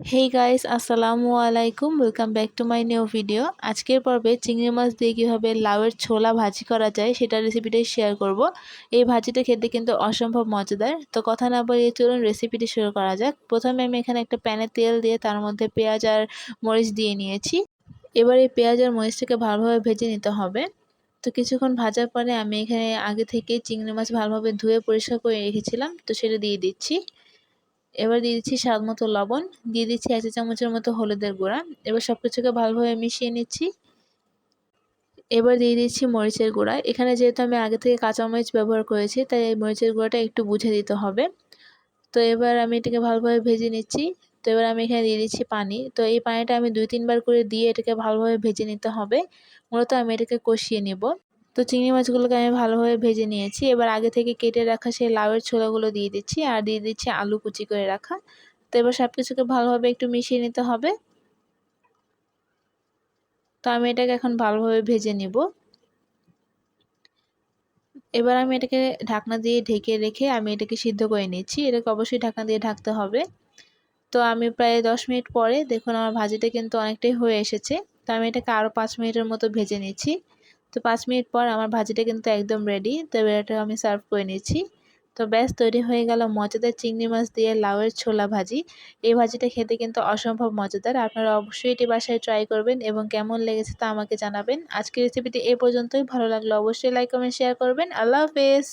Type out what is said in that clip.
Hey guys, আসসালামু আলাইকুম। Welcome back to my new video. আজকের পর্বে চিংড়ি মাছ দিয়ে কীভাবে লাউয়ের ছোলা ভাজি করা যায় সেটার রেসিপিটাই শেয়ার করব। এই ভাজিটা খেতে কিন্তু অসম্ভব মজাদার। তো কথা না বলিয়ে চলুন রেসিপিটি শুরু করা যাক। প্রথমে আমি এখানে একটা প্যানে তেল দিয়ে তার মধ্যে পেঁয়াজ আর মরিচ দিয়ে নিয়েছি। এবার এই পেঁয়াজ আর মরিচটাকে ভালোভাবে ভেজে নিতে হবে। তো কিছুক্ষণ ভাজার পরে আমি এখানে আগে থেকে চিংড়ি মাছ ভালোভাবে ধুয়ে পরিষ্কার করে রেখেছিলাম, তো সেটা দিয়ে দিচ্ছি। এবার দিয়ে দিচ্ছি স্বাদ মতো লবণ, দিয়ে দিচ্ছি 1 চা চামচের মতো হলুদের গুঁড়া। এবার সব কিছুকে ভালোভাবে মিশিয়ে নিচ্ছি। এবার দিয়ে দিচ্ছি মরিচের গুঁড়া। এখানে যেহেতু আমি আগে থেকে কাঁচামরিচ ব্যবহার করেছি, তাই এই মরিচের গুঁড়াটা একটু বুঝে দিতে হবে। তো এবার আমি এটাকে ভালোভাবে ভেজে নিচ্ছি। তো এবার আমি এখানে দিয়ে দিচ্ছি পানি। তো এই পানিটা আমি 2-3 বার করে দিয়ে এটাকে ভালোভাবে ভেজে নিতে হবে। মূলত আমি এটাকে কষিয়ে নেব। তো চিংড়ি মাছগুলোকে আমি ভালোভাবে ভেজে নিয়েছি। এবার আগে থেকে কেটে রাখা সেই লাউয়ের ছোলাগুলো দিয়ে দিচ্ছি আর দিয়ে দিচ্ছি আলু কুচি করে রাখা। তো এবার সব কিছুকে ভালোভাবে একটু মিশিয়ে নিতে হবে। তো আমি এটাকে এখন ভালোভাবে ভেজে নিব। এবার আমি এটাকে ঢাকনা দিয়ে ঢেকে রেখে আমি এটাকে সিদ্ধ করে নিচ্ছি। এটাকে অবশ্যই ঢাকনা দিয়ে ঢাকতে হবে। তো আমি প্রায় 10 মিনিট পরে দেখুন আমার ভাজিটা কিন্তু অনেকটাই হয়ে এসেছে। তো আমি এটাকে আরও 5 মিনিটের মতো ভেজে নিচ্ছি। তো 5 মিনিট পর আমার ভাজিটা কিন্তু একদম রেডি। তো এবার এটা আমি সার্ভ করে নিচ্ছি। তো ব্যাস তৈরি হয়ে গেল মজাদার চিংড়ি মাছ দিয়ে লাউয়ের ছোলা ভাজি। এই ভাজিটা খেতে কিন্তু অসম্ভব মজাদার। আপনারা অবশ্যই এটি বাসায় ট্রাই করবেন এবং কেমন লেগেছে তা আমাকে জানাবেন। আজকের রেসিপিটি এ পর্যন্তই। ভালো লাগলে অবশ্যই লাইক, কমেন্ট, শেয়ার করবেন। আল্লাহ হাফেজ।